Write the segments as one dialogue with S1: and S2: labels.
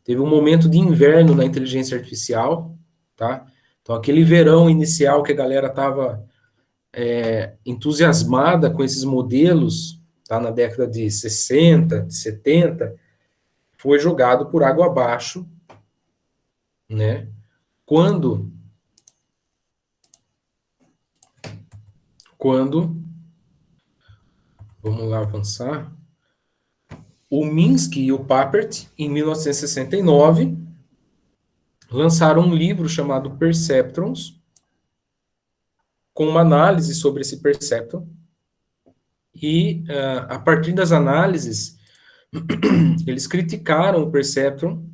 S1: Teve um momento de inverno na inteligência artificial, tá? Então, aquele verão inicial que a galera estava entusiasmada com esses modelos, tá? Na década de 60, de 70, foi jogado por água abaixo, né? Quando, vamos lá avançar, o Minsky e o Papert, em 1969, lançaram um livro chamado Perceptrons, com uma análise sobre esse perceptron, e a partir das análises, eles criticaram o perceptron,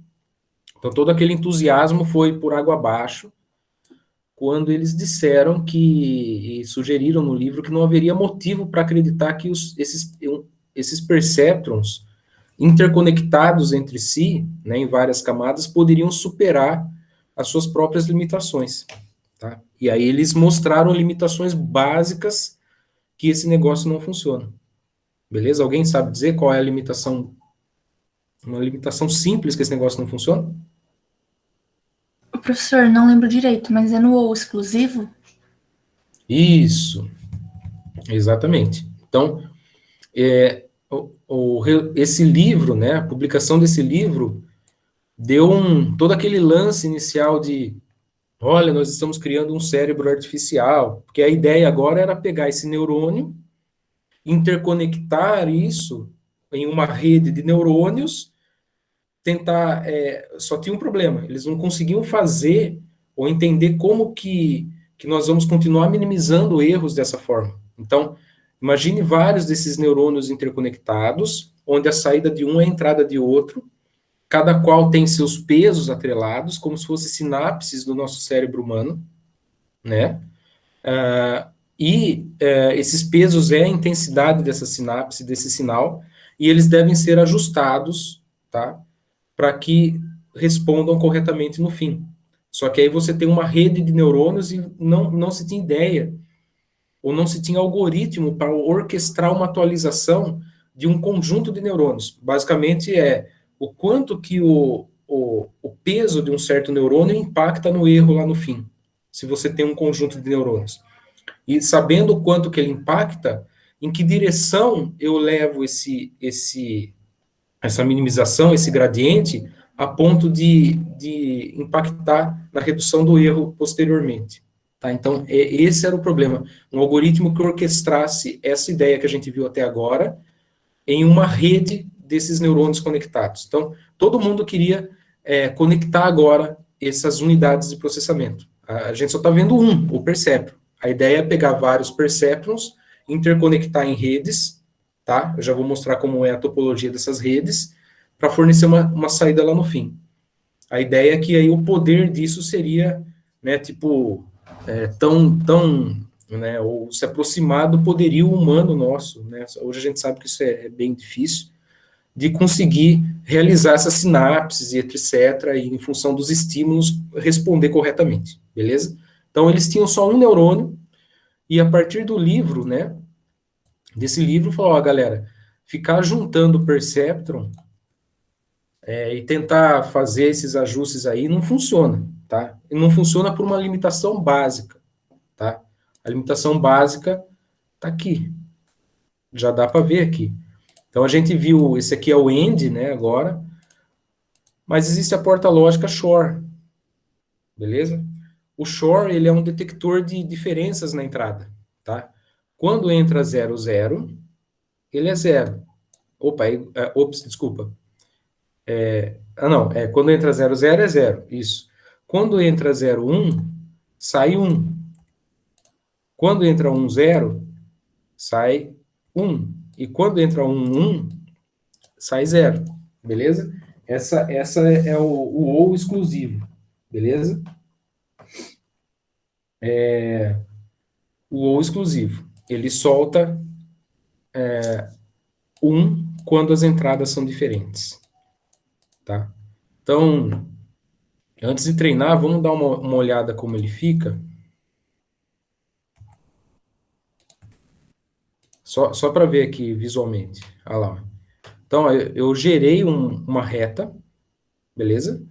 S1: então todo aquele entusiasmo foi por água abaixo, quando eles disseram e sugeriram no livro que não haveria motivo para acreditar que esses perceptrons interconectados entre si, né, em várias camadas, poderiam superar as suas próprias limitações. Tá? E aí eles mostraram limitações básicas que esse negócio não funciona. Beleza? Alguém sabe dizer qual é a limitação, uma limitação simples que esse negócio não funciona?
S2: O professor, não lembro direito, mas é no ou exclusivo?
S1: Isso, exatamente. Então, esse livro, né, a publicação desse livro, deu todo aquele lance inicial de, olha, nós estamos criando um cérebro artificial, porque a ideia agora era pegar esse neurônio, interconectar isso em uma rede de neurônios, tentar, só tinha um problema, eles não conseguiam fazer ou entender como que nós vamos continuar minimizando erros dessa forma. Então, imagine vários desses neurônios interconectados, onde a saída de um é a entrada de outro, cada qual tem seus pesos atrelados, como se fossem sinapses do nosso cérebro humano, né? Esses pesos é a intensidade dessa sinapse, desse sinal, e eles devem ser ajustados, tá? Para que respondam corretamente no fim. Só que aí você tem uma rede de neurônios e não se tinha ideia, ou não se tinha algoritmo para orquestrar uma atualização de um conjunto de neurônios. Basicamente é o quanto que o peso de um certo neurônio impacta no erro lá no fim, se você tem um conjunto de neurônios. E sabendo o quanto que ele impacta, em que direção eu levo essa minimização, esse gradiente, a ponto de impactar na redução do erro posteriormente. Tá? Então, esse era o problema. Um algoritmo que orquestrasse essa ideia que a gente viu até agora em uma rede desses neurônios conectados. Então, todo mundo queria conectar agora essas unidades de processamento. A gente só está vendo o perceptron. A ideia é pegar vários perceptrons, interconectar em redes, tá? Eu já vou mostrar como é a topologia dessas redes, para fornecer uma saída lá no fim. A ideia é que aí o poder disso seria, né, tipo, né, ou se aproximar do poderio humano nosso, né? Hoje a gente sabe que isso é bem difícil, de conseguir realizar essas sinapses e etc., e em função dos estímulos, responder corretamente, beleza? Então, eles tinham só um neurônio, e a partir do livro, né, desse livro, falou, ó, galera, ficar juntando perceptron e tentar fazer esses ajustes aí não funciona, tá? E não funciona por uma limitação básica, tá? A limitação básica tá aqui. Já dá para ver aqui. Então, a gente viu, esse aqui é o AND, né, agora, mas existe a porta lógica Shor, beleza? O Shor, ele é um detector de diferenças na entrada, tá? Quando entra 0, 0, ele é 0. Ops, desculpa. Quando entra 0, 0 é 0, isso. Quando entra 0, 1, sai 1. Quando entra 1, 0, sai 1. E quando entra 1, 1, sai 0, beleza? Essa é o ou exclusivo, beleza? O ou exclusivo. Ele solta 1 quando as entradas são diferentes, tá? Então, antes de treinar, vamos dar uma olhada como ele fica. Só para ver aqui visualmente. Olha lá. Então, ó, eu gerei uma reta, beleza?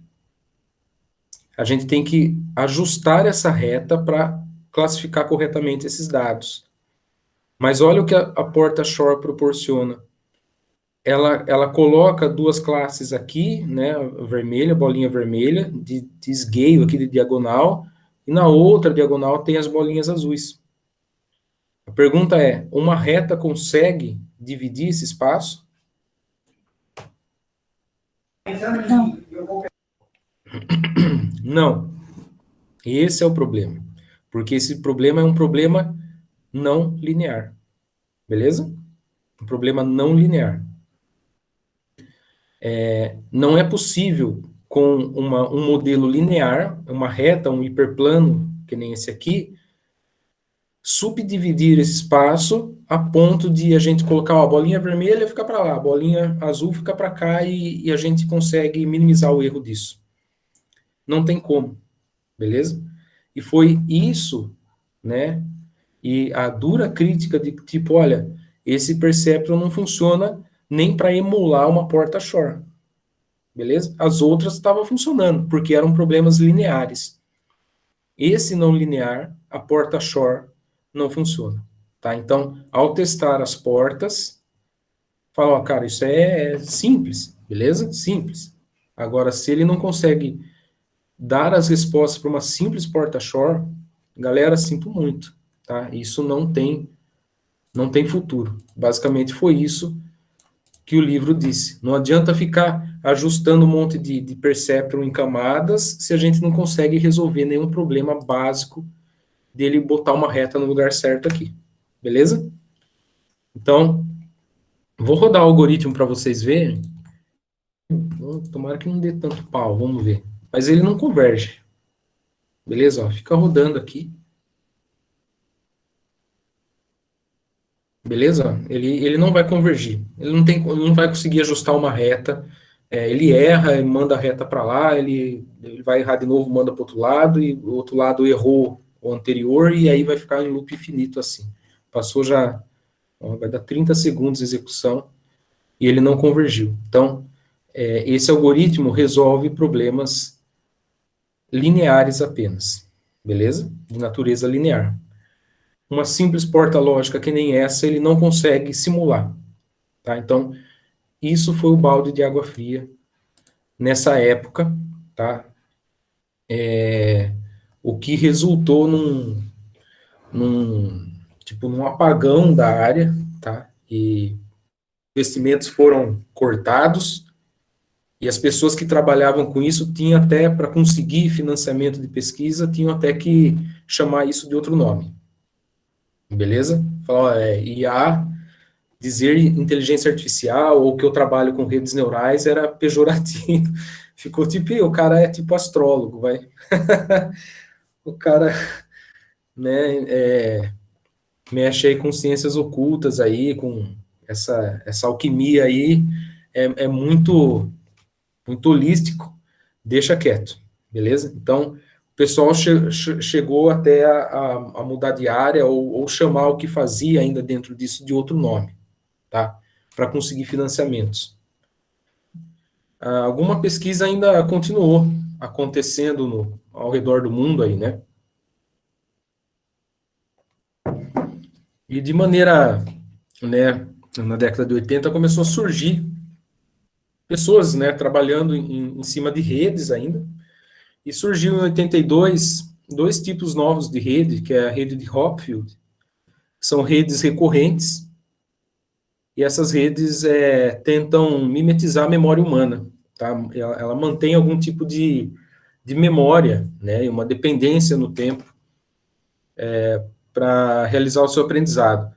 S1: A gente tem que ajustar essa reta para classificar corretamente esses dados. Mas olha o que a porta Shor proporciona. Ela coloca duas classes aqui, né, vermelha, bolinha vermelha, de esgueio aqui de diagonal, e na outra diagonal tem as bolinhas azuis. A pergunta é, uma reta consegue dividir esse espaço?
S2: Não.
S1: Não. Esse é o problema. Porque esse problema é um problema não linear. Beleza? Um problema não linear. Não é possível, com um modelo linear, uma reta, um hiperplano, que nem esse aqui, subdividir esse espaço a ponto de a gente colocar ó, a bolinha vermelha ficar para lá, a bolinha azul fica para cá e a gente consegue minimizar o erro disso. Não tem como, beleza? E foi isso, né? E a dura crítica de tipo, olha, esse Perceptron não funciona nem para emular uma porta Shor. Beleza? As outras estavam funcionando, porque eram problemas lineares. Esse não linear, a porta Shor, não funciona. Tá? Então, ao testar as portas, fala, ó, cara, isso é simples, beleza? Simples. Agora, se ele não consegue dar as respostas para uma simples porta Shor, galera, sinto muito, tá? Isso não tem futuro. Basicamente foi isso que o livro disse. Não adianta ficar ajustando um monte de perceptron em camadas se a gente não consegue resolver nenhum problema básico dele botar uma reta no lugar certo aqui. Beleza? Então, vou rodar o algoritmo para vocês verem. Tomara que não dê tanto pau, vamos ver. Mas ele não converge. Beleza? Ó, fica rodando aqui. Beleza? Ele não vai convergir. Ele não vai conseguir ajustar uma reta. Ele erra, ele manda a reta para lá, ele vai errar de novo, manda para o outro lado, e o outro lado errou o anterior, e aí vai ficar em loop infinito assim. Passou já, ó, vai dar 30 segundos de execução, e ele não convergiu. Então, esse algoritmo resolve problemas lineares apenas. Beleza? De natureza linear. Uma simples porta lógica que nem essa, ele não consegue simular. Tá? Então, isso foi o balde de água fria nessa época, tá? O que resultou num apagão da área, tá? E investimentos foram cortados, e as pessoas que trabalhavam com isso tinham até, para conseguir financiamento de pesquisa, tinham até que chamar isso de outro nome. Beleza? Falar, IA, dizer inteligência artificial, ou que eu trabalho com redes neurais, era pejorativo. Ficou tipo, o cara é tipo astrólogo, vai. O cara, né, mexe aí com ciências ocultas aí, com essa alquimia aí, é muito, muito holístico, deixa quieto, beleza? Então, o pessoal chegou até a mudar de área ou chamar o que fazia ainda dentro disso de outro nome, tá? Para conseguir financiamentos. Alguma pesquisa ainda continuou acontecendo ao redor do mundo aí, né? E de maneira, né, na década de 80 começou a surgir pessoas, né, trabalhando em cima de redes ainda, e surgiu em 82 dois tipos novos de rede, que é a rede de Hopfield, que são redes recorrentes, e essas redes tentam mimetizar a memória humana, tá? Ela mantém algum tipo de memória, né, e uma dependência no tempo para realizar o seu aprendizado.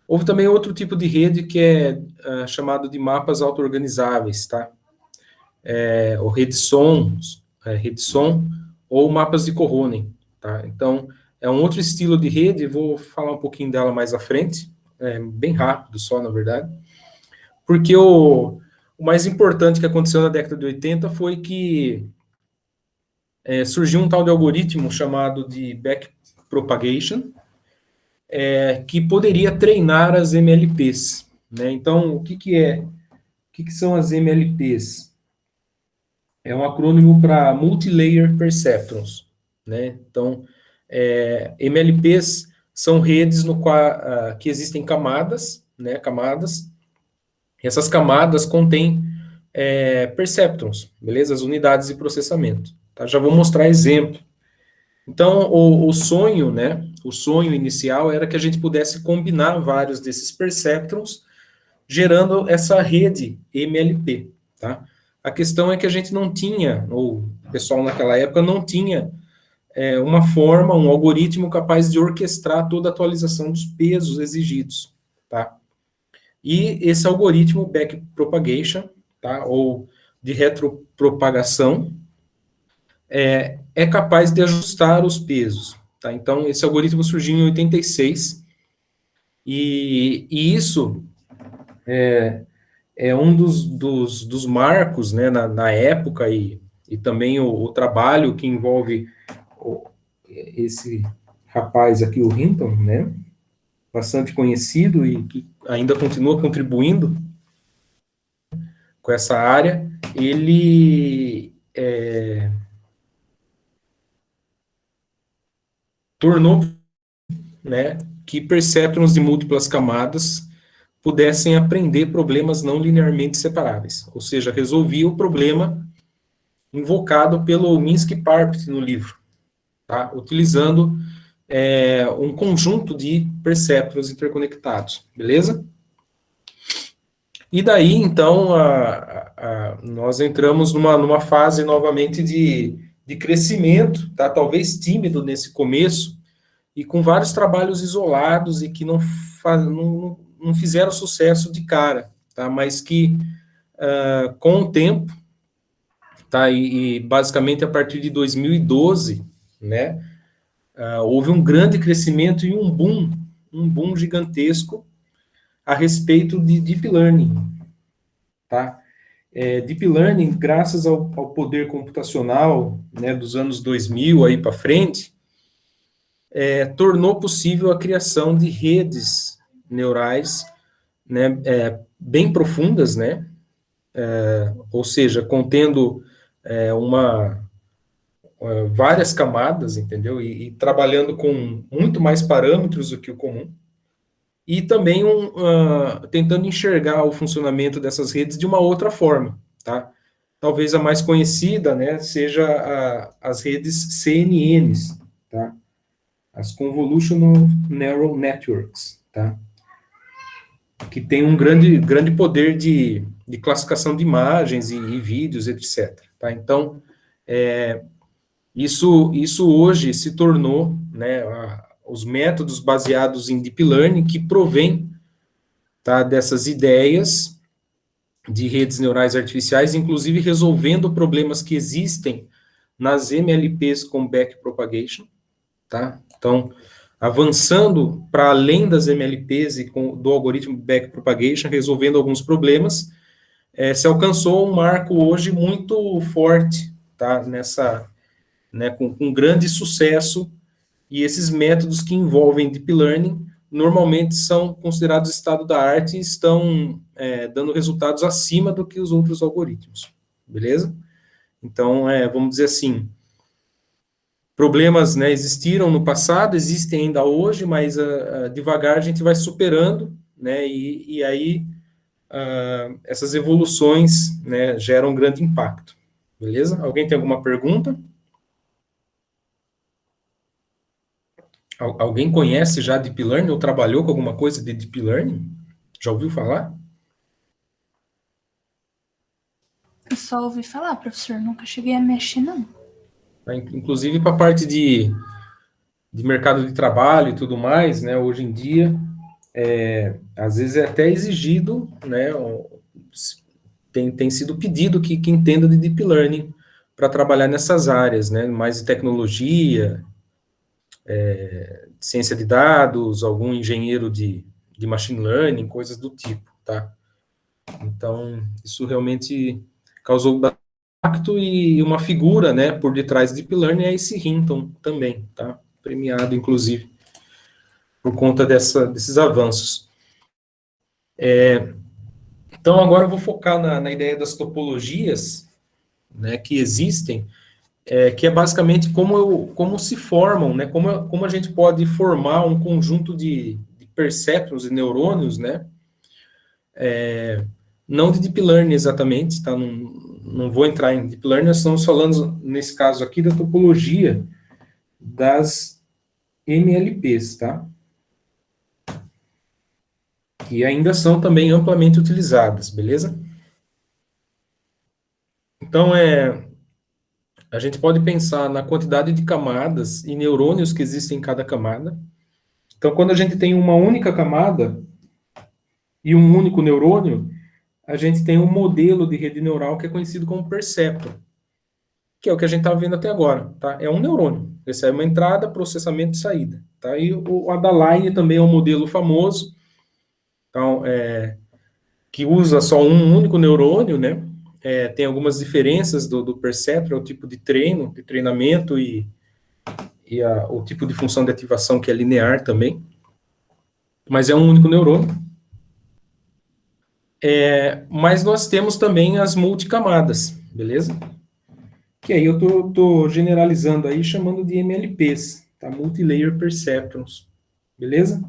S1: Houve também outro tipo de rede que é chamado de mapas auto-organizáveis, tá? Ou rede som, ou mapas de Cohonen, tá? Então, é um outro estilo de rede, vou falar um pouquinho dela mais à frente, bem rápido só, na verdade, porque o mais importante que aconteceu na década de 80 foi que surgiu um tal de algoritmo chamado de backpropagation, que poderia treinar as MLPs, né? Então, o que são as MLPs? É um acrônimo para Multilayer Perceptrons, né? Então, MLPs são redes no qual que existem camadas, né? Camadas. E essas camadas contêm perceptrons, beleza? As unidades de processamento. Tá? Já vou mostrar exemplo. Então, o sonho, né? O sonho inicial era que a gente pudesse combinar vários desses perceptrons, gerando essa rede MLP, tá? A questão é que a gente não tinha, ou o pessoal naquela época não tinha uma forma, um algoritmo capaz de orquestrar toda a atualização dos pesos exigidos, tá? E esse algoritmo backpropagation, tá? Ou de retropropagação, é capaz de ajustar os pesos, tá? Então, esse algoritmo surgiu em 86, e isso é um dos marcos, né, na época, e também o trabalho que envolve esse rapaz aqui, o Hinton, né, bastante conhecido e que ainda continua contribuindo com essa área, ele tornou, né, que perceptrons de múltiplas camadas pudessem aprender problemas não linearmente separáveis, ou seja, resolvia o problema invocado pelo Minsky-Parpet no livro, tá? Utilizando um conjunto de perceptrons interconectados, beleza? E daí, então, nós entramos numa fase novamente de crescimento, tá? Talvez tímido nesse começo, e com vários trabalhos isolados e que não fizeram sucesso de cara, tá? Mas que, com o tempo, tá? E basicamente a partir de 2012, né? Houve um grande crescimento e um boom gigantesco a respeito de Deep Learning, tá? Deep Learning, graças ao poder computacional, né, dos anos 2000 aí para frente, tornou possível a criação de redes neurais, né, bem profundas, né, ou seja, contendo várias camadas, entendeu? E trabalhando com muito mais parâmetros do que o comum. E também tentando enxergar o funcionamento dessas redes de uma outra forma, tá? Talvez a mais conhecida, né, seja as redes CNNs, tá? As Convolutional Neural Networks, tá? Que tem um grande poder de classificação de imagens e vídeos, etc. Tá? Então, isso hoje se tornou, né, os métodos baseados em Deep Learning que provém, tá, dessas ideias de redes neurais artificiais, inclusive resolvendo problemas que existem nas MLPs com backpropagation, tá? Então, avançando para além das MLPs e do algoritmo backpropagation, resolvendo alguns problemas, se alcançou um marco hoje muito forte, tá? Nessa, né, com grande sucesso, e esses métodos que envolvem Deep Learning normalmente são considerados estado da arte e estão dando resultados acima do que os outros algoritmos, beleza? Então, vamos dizer assim, problemas, né, existiram no passado, existem ainda hoje, mas devagar a gente vai superando, né, e aí essas evoluções, né, geram um grande impacto, beleza? Alguém tem alguma pergunta? Alguém conhece já Deep Learning ou trabalhou com alguma coisa de Deep Learning? Já ouviu falar?
S2: Eu só ouvi falar, professor, nunca cheguei a mexer, não.
S1: Inclusive para a parte de mercado de trabalho e tudo mais, né, hoje em dia, às vezes é até exigido, né, tem sido pedido que entenda de Deep Learning para trabalhar nessas áreas, né, mais de tecnologia, ciência de dados, algum engenheiro de machine learning, coisas do tipo, tá? Então, isso realmente causou impacto, e uma figura, né, por detrás de Deep Learning é esse Hinton também, tá? Premiado, inclusive. por conta desses avanços. Então, agora eu vou focar na ideia das topologias, né, que existem, que é basicamente como se formam, né, como a gente pode formar um conjunto de perceptrons e neurônios, né, não de deep learning exatamente, tá, não vou entrar em deep learning, nós estamos falando, nesse caso aqui, da topologia das MLPs, tá, que ainda são também amplamente utilizadas, beleza? Então, a gente pode pensar na quantidade de camadas e neurônios que existem em cada camada. Então, quando a gente tem uma única camada e um único neurônio, a gente tem um modelo de rede neural que é conhecido como perceptron, que é o que a gente está vendo até agora, tá? É um neurônio, recebe uma entrada, processamento e saída, tá? E o Adaline também é um modelo famoso, então, que usa só um único neurônio, né? Tem algumas diferenças do perceptron, o tipo de treinamento e o tipo de função de ativação que é linear também, mas é um único neurônio. Mas nós temos também as multicamadas, beleza? Que aí eu tô generalizando aí, chamando de MLPs, tá? Multilayer Perceptrons, beleza?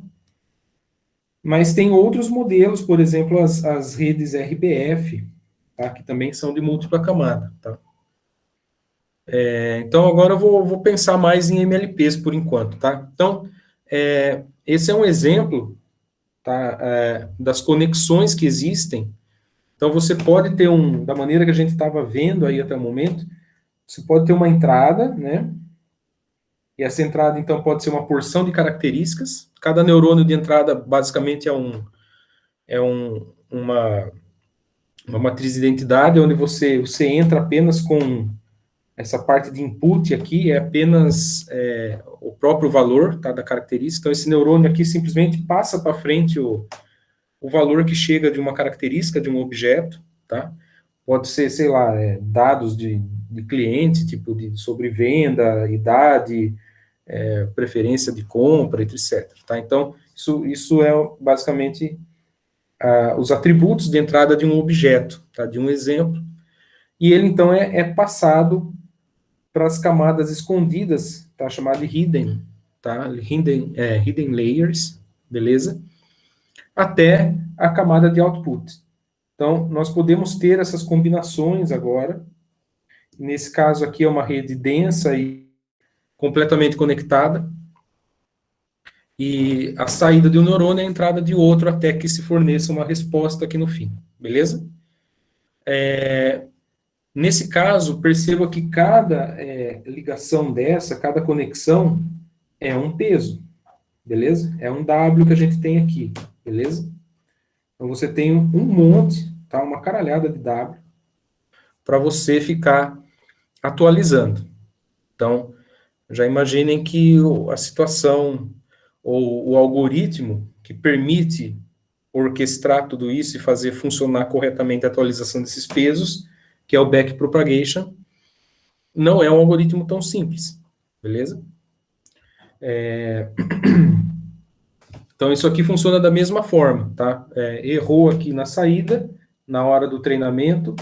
S1: Mas tem outros modelos, por exemplo, as redes RBF, tá? Que também são de múltipla camada, tá? Então, agora eu vou pensar mais em MLPs por enquanto, tá? Então, esse é um exemplo, tá? Das conexões que existem. Então, você pode ter da maneira que a gente estava vendo aí até o momento, você pode ter uma entrada, né? E essa entrada, então, pode ser uma porção de características. Cada neurônio de entrada, basicamente, uma matriz de identidade, onde você entra apenas com essa parte de input aqui, é apenas o próprio valor, tá, da característica. Então, esse neurônio aqui simplesmente passa para frente o valor que chega de uma característica, de um objeto, tá? Pode ser, sei lá, dados de cliente, tipo de sobre venda, idade, preferência de compra, etc. Tá? Então, isso é basicamente os atributos de entrada de um objeto, tá? De um exemplo. E ele, então, é passado para as camadas escondidas, tá? Chamado de hidden, tá? Hidden layers, beleza? Até a camada de output. Então, nós podemos ter essas combinações agora. Nesse caso aqui é uma rede densa e completamente conectada. E a saída de um neurônio é a entrada de outro até que se forneça uma resposta aqui no fim. Beleza? Nesse caso, perceba que cada ligação dessa, cada conexão, é um peso. Beleza? É um W que a gente tem aqui. Beleza? Então, você tem um monte, tá? Uma caralhada de W, para você ficar atualizando. Então, já imaginem que a situação ou o algoritmo que permite orquestrar tudo isso e fazer funcionar corretamente a atualização desses pesos, que é o backpropagation, não é um algoritmo tão simples, beleza? Então, isso aqui funciona da mesma forma, tá? Errou aqui na saída, na hora do treinamento,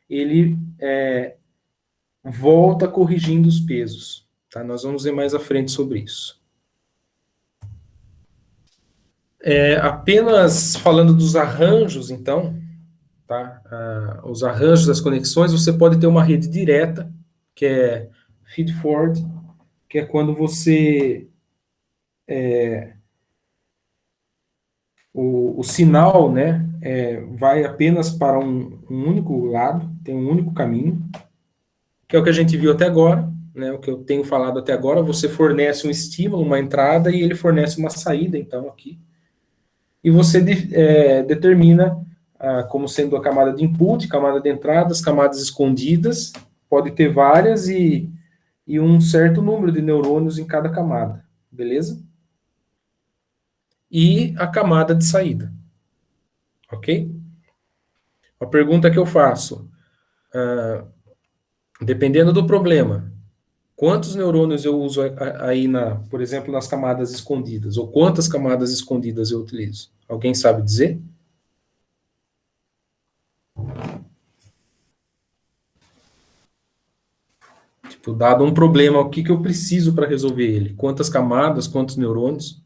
S1: ele volta corrigindo os pesos, tá? Nós vamos ver mais à frente sobre isso. Apenas falando dos arranjos, então, tá? Os arranjos das conexões, você pode ter uma rede direta, que é feed-forward, que é quando você o sinal, né, vai apenas para um único lado, tem um único caminho, que é o que a gente viu até agora, né, o que eu tenho falado até agora. Você fornece um estímulo, uma entrada, e ele fornece uma saída, então, aqui. E você determina como sendo a camada de input, camada de entradas, camadas escondidas, pode ter várias e um certo número de neurônios em cada camada, beleza? E a camada de saída, ok? A pergunta que eu faço, dependendo do problema, Quantos neurônios eu uso aí, por exemplo, nas camadas escondidas? Ou quantas camadas escondidas eu utilizo? Alguém sabe dizer? Tipo, dado um problema, o que que eu preciso para resolver ele? Quantas camadas, quantos neurônios?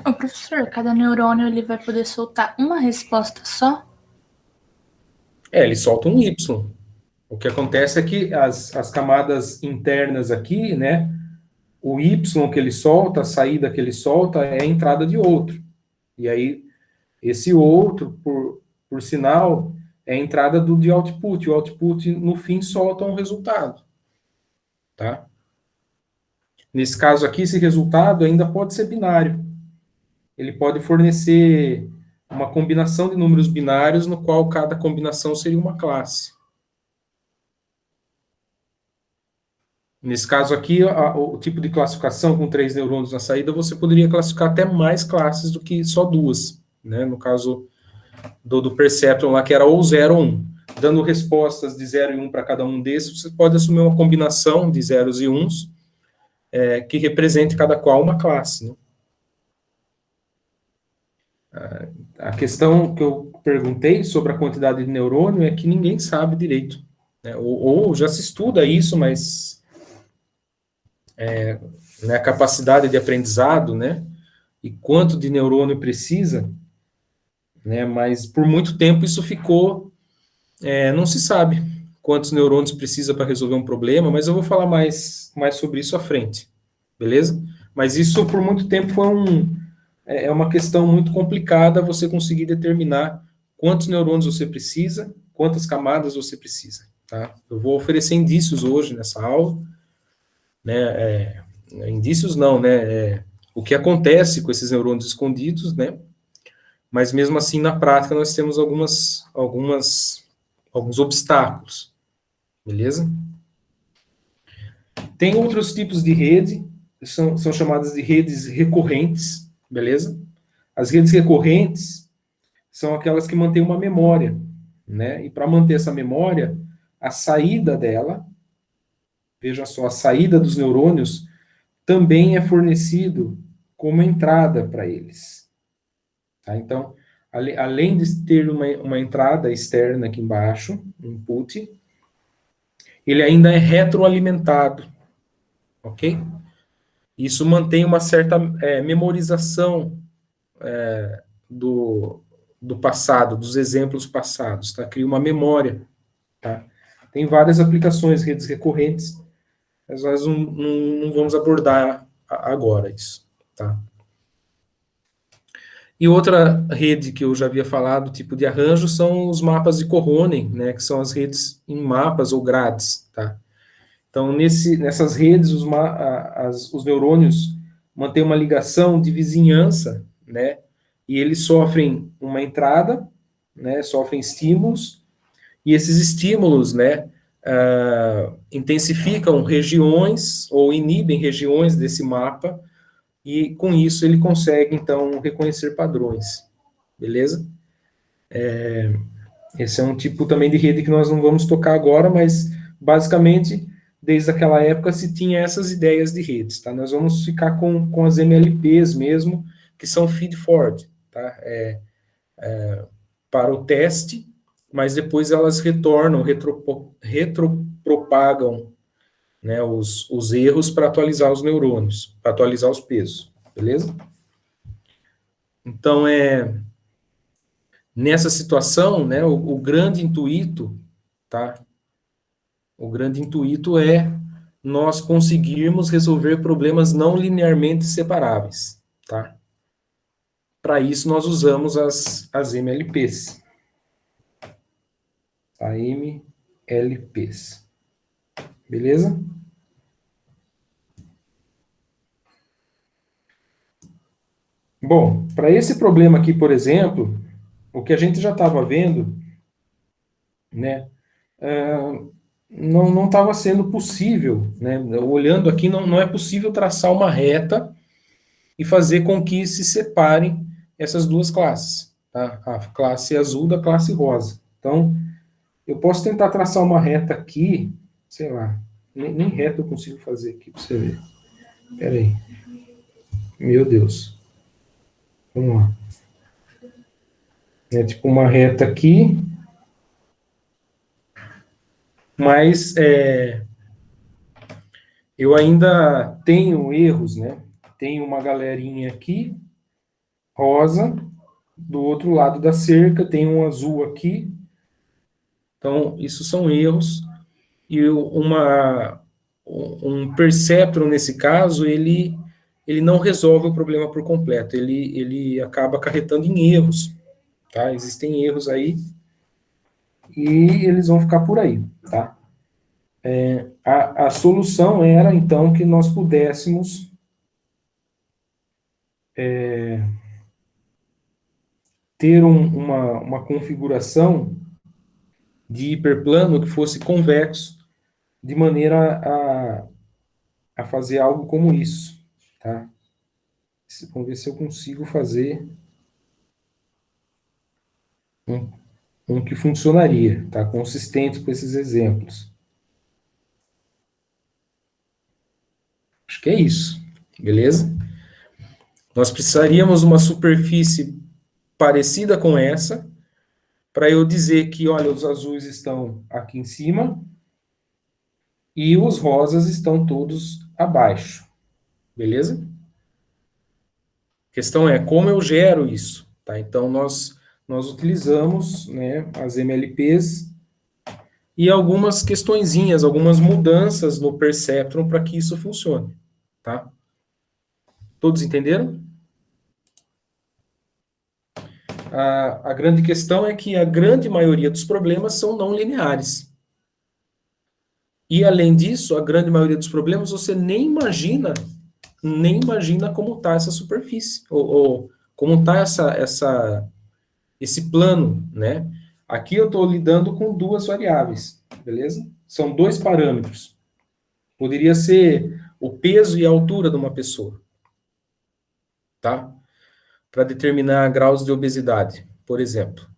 S2: Ô, professor, cada neurônio ele vai poder soltar uma resposta só?
S1: Ele solta um Y. O que acontece é que as camadas internas aqui, né? O Y que ele solta, a saída que ele solta é a entrada de outro. E aí, esse outro, por sinal, é a entrada de output. O output, no fim, solta um resultado. Tá? Nesse caso aqui, esse resultado ainda pode ser binário. Ele pode fornecer uma combinação de números binários, no qual cada combinação seria uma classe. Nesse caso aqui, o tipo de classificação com 3 neurônios na saída, você poderia classificar até mais classes do que só 2. Né? No caso do Perceptron lá, que era ou 0 ou 1. Dando respostas de 0 e 1 para cada um desses, você pode assumir uma combinação de zeros e uns, que represente cada qual uma classe. Né? A questão que eu perguntei sobre a quantidade de neurônio é que ninguém sabe direito. Né? Ou já se estuda isso, mas né, a capacidade de aprendizado, né, e quanto de neurônio precisa, né, mas por muito tempo isso ficou, não se sabe quantos neurônios precisa para resolver um problema, mas eu vou falar mais sobre isso à frente, beleza? Mas isso por muito tempo foi uma questão muito complicada você conseguir determinar quantos neurônios você precisa, quantas camadas você precisa, tá? Eu vou oferecer indícios hoje nessa aula, né, indícios não, né, o que acontece com esses neurônios escondidos, né, mas mesmo assim na prática nós temos alguns obstáculos, beleza? Tem outros tipos de rede, são chamadas de redes recorrentes, beleza? As redes recorrentes são aquelas que mantêm uma memória, né? E para manter essa memória, a saída dela, veja só, a saída dos neurônios também é fornecido como entrada para eles. Tá? Então, além de ter uma entrada externa aqui embaixo, input, ele ainda é retroalimentado, ok? Isso mantém uma certa memorização do passado, dos exemplos passados, tá? Cria uma memória, tá? Tem várias aplicações, redes recorrentes, mas nós não vamos abordar agora isso, tá? E outra rede que eu já havia falado, tipo de arranjo, são os mapas de Cohonen, né, que são as redes em mapas ou grades, tá? Então, nessas redes, os neurônios mantêm uma ligação de vizinhança, né, e eles sofrem uma entrada, né, sofrem estímulos, e esses estímulos, né, intensificam regiões ou inibem regiões desse mapa, e com isso ele consegue, então, reconhecer padrões, beleza? Esse é um tipo também de rede que nós não vamos tocar agora, mas basicamente, desde aquela época se tinha essas ideias de redes, tá? Nós vamos ficar com as MLPs mesmo, que são feed-forward, tá? Para o teste, mas depois elas retornam, retropropagam, né, os erros para atualizar os neurônios, para atualizar os pesos, beleza? Então, nessa situação, né, o grande intuito, tá? O grande intuito é nós conseguirmos resolver problemas não linearmente separáveis, tá? Para isso, nós usamos as MLPs. A MLPs. Beleza? Bom, para esse problema aqui, por exemplo, o que a gente já estava vendo, né, não estava sendo possível, né, olhando aqui, não é possível traçar uma reta e fazer com que se separem essas duas classes, tá? A classe azul da classe rosa. Então, Eu posso tentar traçar uma reta aqui, sei lá, nem reta eu consigo fazer aqui para você ver. Espera aí. Meu Deus. Vamos lá. É tipo uma reta aqui, mas eu ainda tenho erros, né? Tem uma galerinha aqui, rosa, do outro lado da cerca, tem um azul aqui. Então, isso são erros. E um perceptron, nesse caso, ele não resolve o problema por completo. Ele acaba acarretando em erros. Tá? Existem erros aí e eles vão ficar por aí. Tá? A solução era, então, que nós pudéssemos ter uma configuração de hiperplano que fosse convexo, de maneira a fazer algo como isso. Tá? Vamos ver se eu consigo fazer um que funcionaria, tá? Consistente com esses exemplos. Acho que é isso, beleza? Nós precisaríamos uma superfície parecida com essa, para eu dizer que, olha, os azuis estão aqui em cima e os rosas estão todos abaixo, beleza? A questão é como eu gero isso, tá? Então, nós utilizamos, né, as MLPs e algumas questõezinhas, algumas mudanças no Perceptron para que isso funcione, tá? Todos entenderam? A grande questão é que a grande maioria dos problemas são não lineares. E, além disso, a grande maioria dos problemas você nem imagina como está essa superfície, ou como está esse plano, né? Aqui eu estou lidando com duas variáveis, beleza? São dois parâmetros. Poderia ser o peso e a altura de uma pessoa, tá? Para determinar graus de obesidade, por exemplo.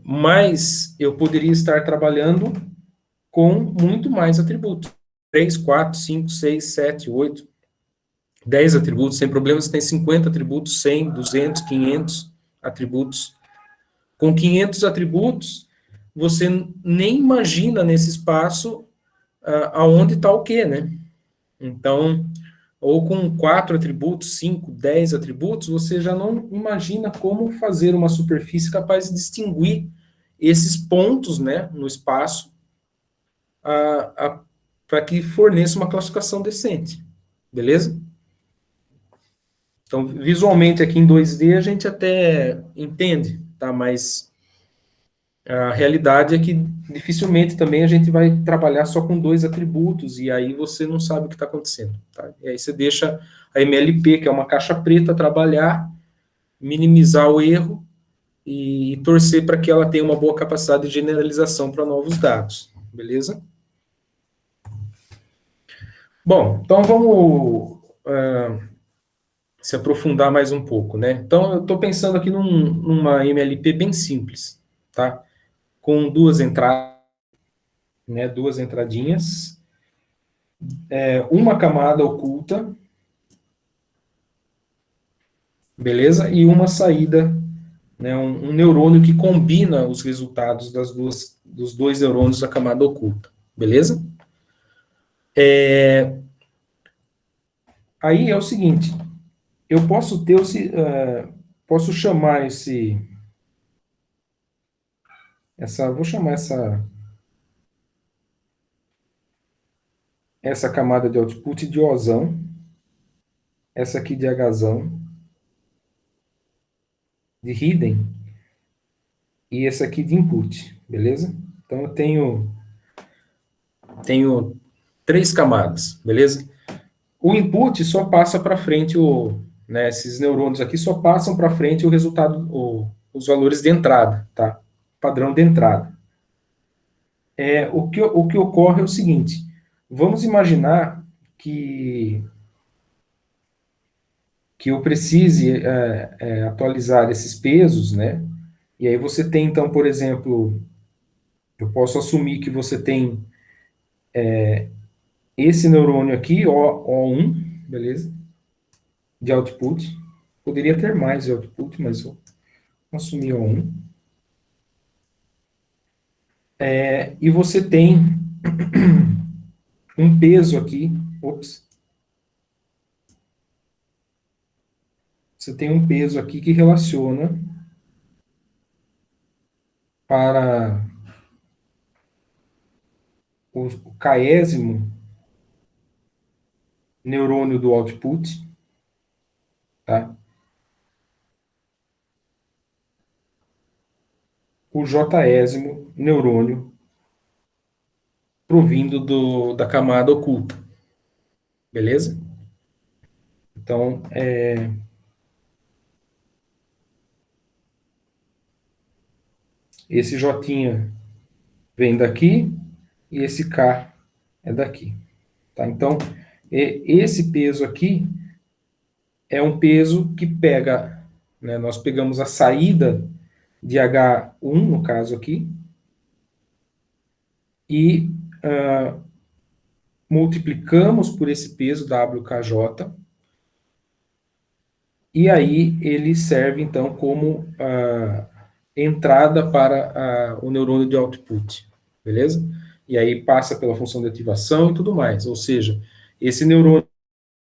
S1: Mas eu poderia estar trabalhando com muito mais atributos. 3, 4, 5, 6, 7, 8, 10 atributos, sem problemas, tem 50 atributos, 100, 200, 500 atributos. Com 500 atributos, você nem imagina nesse espaço aonde está o quê, né? Então, ou com 4 atributos, 5, 10 atributos, você já não imagina como fazer uma superfície capaz de distinguir esses pontos, né, no espaço, para que forneça uma classificação decente. Beleza? Então, visualmente aqui em 2D a gente até entende, tá? Mas a realidade é que dificilmente também a gente vai trabalhar só com dois atributos e aí você não sabe o que está acontecendo, tá? E aí você deixa a MLP, que é uma caixa preta, trabalhar, minimizar o erro e torcer para que ela tenha uma boa capacidade de generalização para novos dados, beleza? Bom, então vamos se aprofundar mais um pouco, né? Então, eu estou pensando aqui numa MLP bem simples, tá? Com duas entradas, né? Duas entradinhas, uma camada oculta, beleza? E uma saída, né? Um neurônio que combina os resultados dos dois neurônios da camada oculta, beleza? Aí é o seguinte, eu posso ter posso chamar vou chamar essa camada de output de Ozão, essa aqui de Hzão, de hidden, e essa aqui de input, beleza? Então eu tenho 3 camadas, beleza? O input só passa para frente né, esses neurônios aqui só passam para frente o resultado, os valores de entrada, tá? Padrão de entrada. O que ocorre é o seguinte, vamos imaginar que eu precise atualizar esses pesos, né? E aí você tem, então, por exemplo, eu posso assumir que você tem esse neurônio aqui, O1, beleza? De output. Poderia ter mais de output, mas eu assumi O1. E você tem um peso aqui. Ops. Você tem um peso aqui que relaciona para o késimo neurônio do output, tá? O jésimo neurônio provindo da camada oculta, beleza? Então, esse J vem daqui e esse K é daqui, tá? Então, esse peso aqui é um peso que pega, né, nós pegamos a saída de H1, no caso aqui, e multiplicamos por esse peso WKJ, e aí ele serve, então, como entrada para o neurônio de output, beleza? E aí passa pela função de ativação e tudo mais, ou seja, esse neurônio que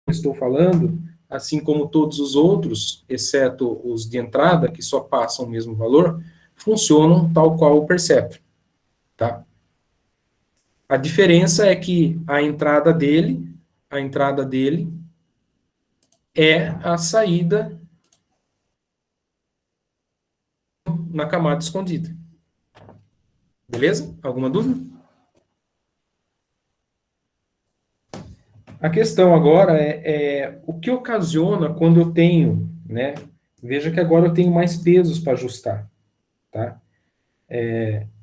S1: eu estou falando, assim como todos os outros, exceto os de entrada, que só passam o mesmo valor, funcionam tal qual o perceptron, tá? A diferença é que a entrada dele é a saída na camada escondida. Beleza? Alguma dúvida? A questão agora é o que ocasiona quando eu tenho, né? Veja que agora eu tenho mais pesos para ajustar, tá?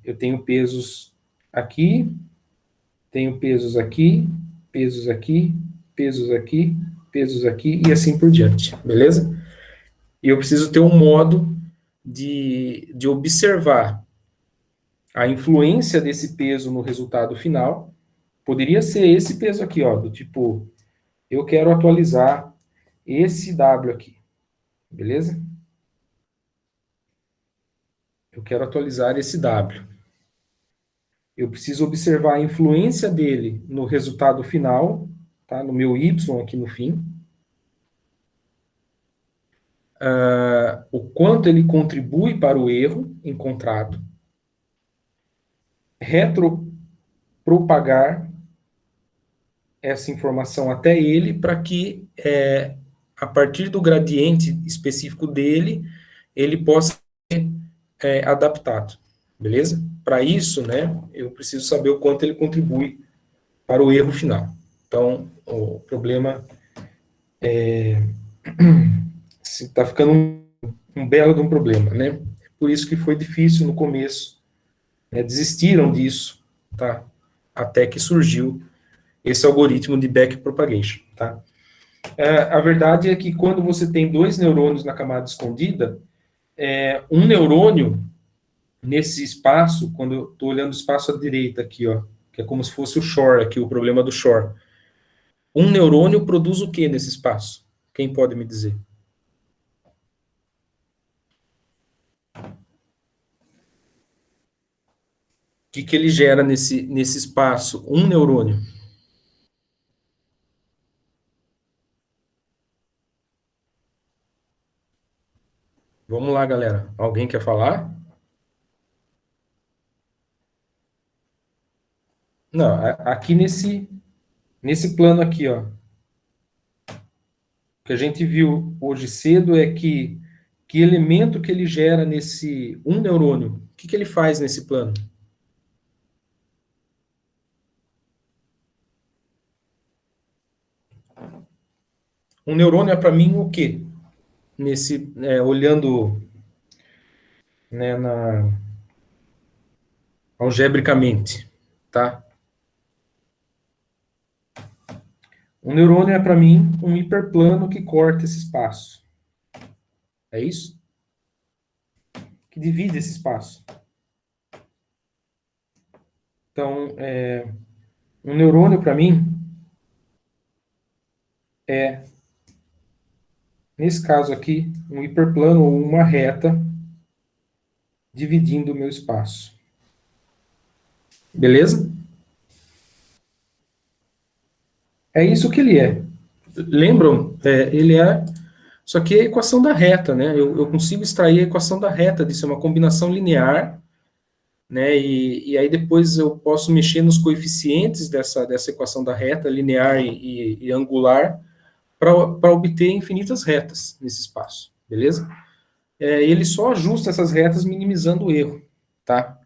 S1: Eu tenho pesos aqui, tenho pesos aqui, pesos aqui, pesos aqui, pesos aqui e assim por diante, beleza? E eu preciso ter um modo de observar a influência desse peso no resultado final. Poderia ser esse peso aqui, ó, do tipo, eu quero atualizar esse W aqui, beleza? Eu quero atualizar esse W. Eu preciso observar a influência dele no resultado final, tá? No meu Y aqui no fim. O quanto ele contribui para o erro encontrado. Retropropagar essa informação até ele para que, a partir do gradiente específico dele, ele possa ser adaptado, beleza? Para isso, né, eu preciso saber o quanto ele contribui para o erro final. Então, o problema está ficando um belo de um problema, né? Por isso que foi difícil no começo, né? Desistiram disso, tá? Até que surgiu esse algoritmo de backpropagation, tá? A verdade é que quando você tem dois neurônios na camada escondida, um neurônio nesse espaço, quando eu estou olhando o espaço à direita aqui, ó, que é como se fosse o Shor aqui, o problema do Shor. Um neurônio produz o que nesse espaço? Quem pode me dizer? O que ele gera nesse espaço? Um neurônio. Vamos lá, galera. Alguém quer falar? Não, aqui nesse plano aqui, ó. O que a gente viu hoje cedo é que elemento que ele gera nesse um neurônio, o que ele faz nesse plano? Um neurônio é para mim o quê? Olhando, né, algebricamente, tá? Um neurônio é para mim um hiperplano que corta esse espaço. É isso? que divide esse espaço. Então, um neurônio, para mim, é, nesse caso aqui, um hiperplano ou uma reta dividindo o meu espaço. Beleza? É isso que ele é. Lembram? Ele é... Só que é a equação da reta, né? Eu consigo extrair a equação da reta disso, é uma combinação linear, né? E aí depois eu posso mexer nos coeficientes dessa equação da reta, linear e angular, para obter infinitas retas nesse espaço, beleza? Ele só ajusta essas retas minimizando o erro, tá?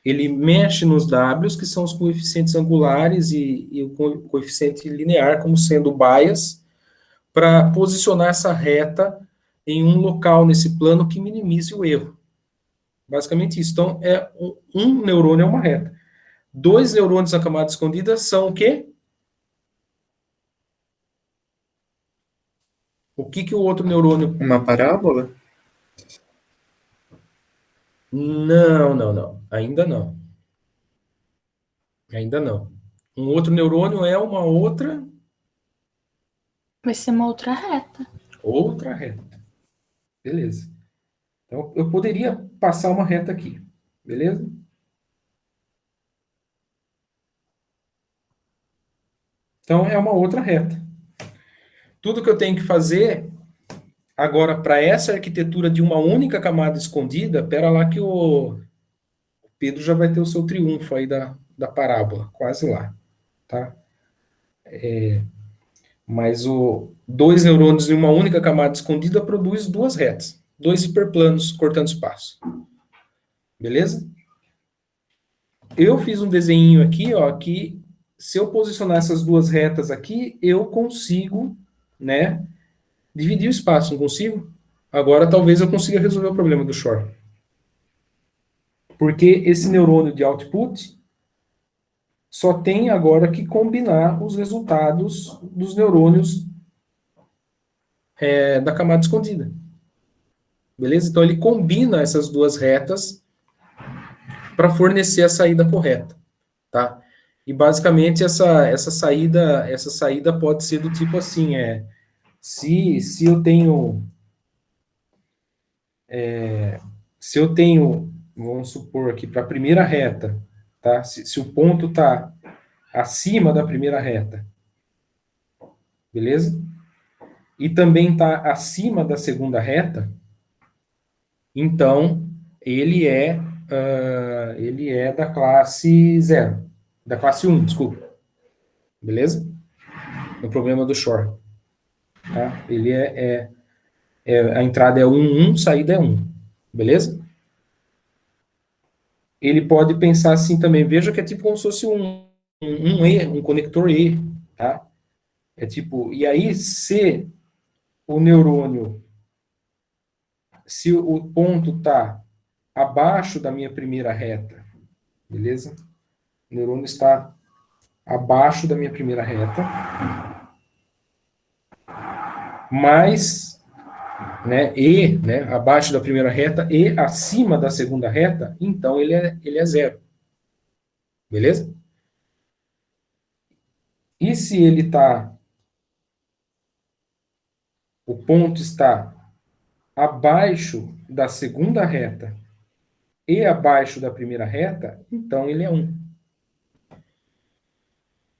S1: Ele mexe nos Ws, que são os coeficientes angulares, e o coeficiente linear como sendo o bias, para posicionar essa reta em um local nesse plano que minimize o erro. Basicamente isso. Então, um neurônio é uma reta. 2 neurônios na camada escondida são o quê? O que o outro neurônio...
S3: Uma parábola?
S1: Não. Ainda não. Ainda não. Um outro neurônio é uma outra...
S2: Vai ser uma outra reta.
S1: Outra reta. Beleza. Então, eu poderia passar uma reta aqui. Beleza? Então, é uma outra reta. Tudo que eu tenho que fazer agora para essa arquitetura de uma única camada escondida, pera lá que o Pedro já vai ter o seu triunfo aí da parábola, quase lá, tá? Mas 2 neurônios em uma única camada escondida produz 2 retas, 2 hiperplanos cortando espaço. Beleza? Eu fiz um desenho aqui, ó, que se eu posicionar essas 2 retas aqui, eu consigo, né, dividir o espaço, não consigo? Agora talvez eu consiga resolver o problema do Shor. Porque esse neurônio de output só tem agora que combinar os resultados dos neurônios da camada escondida. Beleza? Então ele combina essas 2 retas para fornecer a saída correta, tá? E basicamente essa saída pode ser do tipo assim, se eu tenho vamos supor aqui para a primeira reta, tá? Se o ponto está acima da primeira reta, beleza? E também está acima da segunda reta, então ele é da classe 0, da classe 1, desculpa. Beleza? O problema do Shor. Tá? Ele a entrada é 1, 1, saída é 1. Beleza? Ele pode pensar assim também, veja que é tipo como se fosse um E, um conector E, tá? É tipo, e aí se o neurônio, se o ponto está abaixo da minha primeira reta, beleza? O neurônio está abaixo da minha primeira reta, mas, abaixo da primeira reta e acima da segunda reta, então ele é 0. Beleza? E se o ponto está abaixo da segunda reta e abaixo da primeira reta, então ele é 1.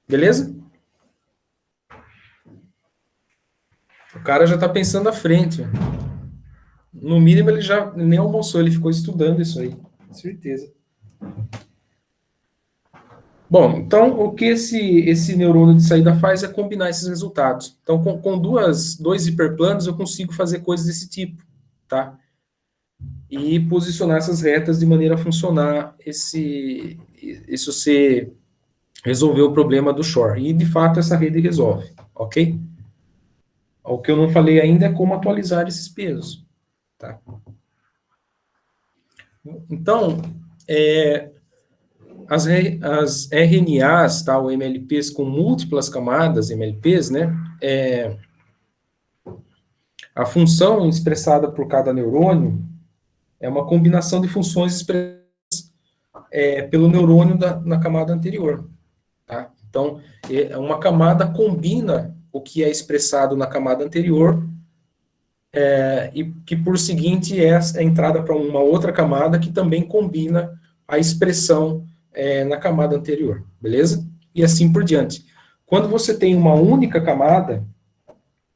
S1: Beleza? O cara já está pensando à frente. No mínimo, ele já nem almoçou, ele ficou estudando isso aí. Com certeza. Bom, então, o que esse neurônio de saída faz é combinar esses resultados. Então, com 2 hiperplanos, eu consigo fazer coisas desse tipo, tá? E posicionar essas retas de maneira a funcionar isso ser resolver o problema do Shor. E, de fato, essa rede resolve, ok? O que eu não falei ainda é como atualizar esses pesos, tá? Então, as RNAs, tá, ou MLPs com múltiplas camadas, MLPs, né, a função expressada por cada neurônio é uma combinação de funções expressas pelo neurônio na camada anterior. Tá? Então, uma camada combina o que é expressado na camada anterior e que, por seguinte, é a entrada para uma outra camada que também combina a expressão na camada anterior, beleza? E assim por diante. Quando você tem uma única camada,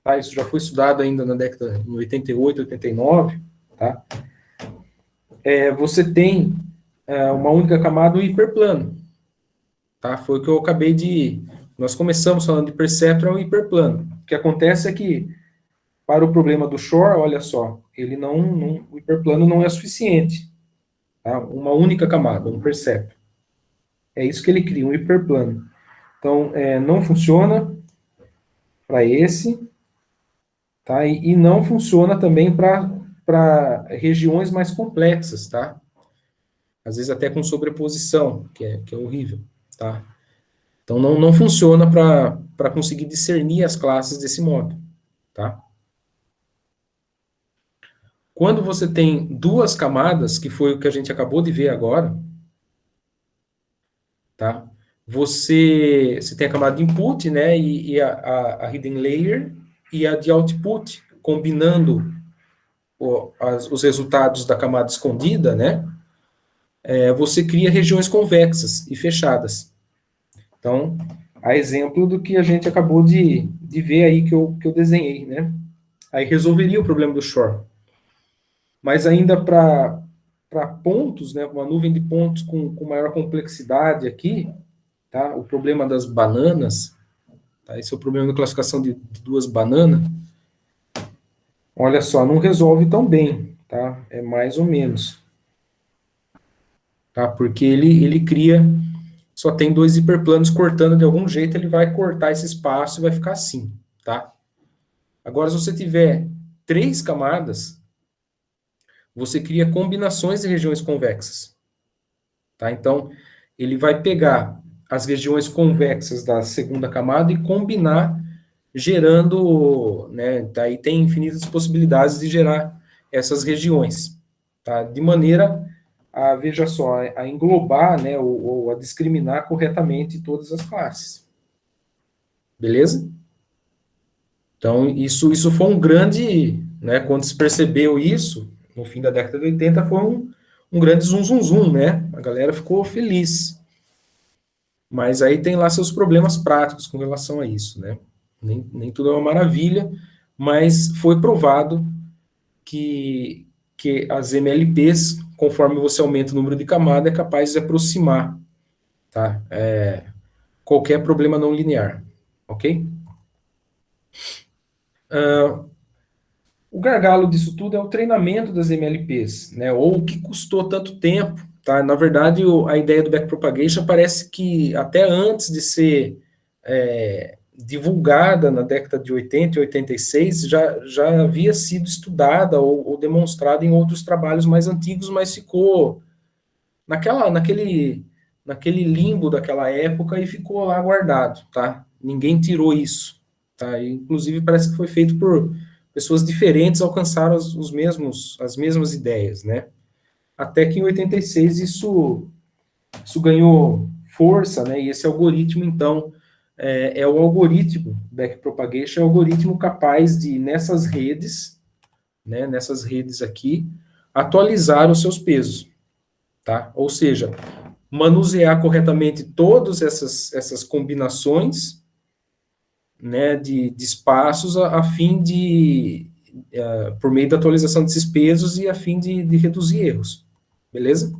S1: tá? Isso já foi estudado ainda na década de 88, 89, tá? Você tem uma única camada, o hiperplano. Tá? Foi o que eu acabei de... Nós começamos falando de perceptron e hiperplano. O que acontece é que, para o problema do Shor, olha só, o hiperplano não é suficiente. Tá? Uma única camada, um perceptron. É isso que ele cria, um hiperplano. Então, não funciona para esse, tá? E não funciona também para regiões mais complexas, tá? Às vezes até com sobreposição, que é horrível, tá? Então, não funciona para conseguir discernir as classes desse modo, tá? Quando você tem duas camadas, que foi o que a gente acabou de ver agora, tá? Você tem a camada de input, né, e a hidden layer, e a de output, combinando os resultados da camada escondida, né? Você cria regiões convexas e fechadas. Então, a exemplo do que a gente acabou de ver aí que eu desenhei, né? Aí resolveria o problema do Shor. Mas ainda para pontos, né, uma nuvem de pontos com maior complexidade aqui, tá? O problema das bananas, tá? Esse é o problema da classificação de duas bananas. Olha só, não resolve tão bem, tá? É mais ou menos. Tá? Porque ele cria, só tem dois hiperplanos cortando de algum jeito, ele vai cortar esse espaço e vai ficar assim, tá? Agora, se você tiver três camadas, você cria combinações de regiões convexas. Tá? Então, ele vai pegar as regiões convexas da segunda camada e combinar, gerando, né, daí tem infinitas possibilidades de gerar essas regiões, tá? De maneira a, veja só, a englobar, né, ou a discriminar corretamente todas as classes. Beleza? Então, isso foi um grande, né, quando se percebeu isso, no fim da década de 80, foi um grande zum, né? A galera ficou feliz. Mas aí tem lá seus problemas práticos com relação a isso, né? Nem tudo é uma maravilha, mas foi provado que as MLPs, conforme você aumenta o número de camadas, é capaz de aproximar, tá? Qualquer problema não linear, ok? O gargalo disso tudo é o treinamento das MLPs, né? Ou o que custou tanto tempo, tá? Na verdade, a ideia do backpropagation parece que até antes de ser divulgada na década de 80 e 86, já havia sido estudada ou demonstrada em outros trabalhos mais antigos, mas ficou naquele limbo daquela época e ficou lá guardado, tá? Ninguém tirou isso, tá? E, inclusive, parece que foi feito por pessoas diferentes, alcançaram as mesmas ideias, né? Até que em 86 isso ganhou força, né? E esse algoritmo, então, o algoritmo backpropagation, é o algoritmo capaz de, nessas redes, né, nessas redes aqui, atualizar os seus pesos, tá? Ou seja, manusear corretamente todas essas combinações, né, de espaços a fim de, por meio da atualização desses pesos e a fim de reduzir erros, beleza?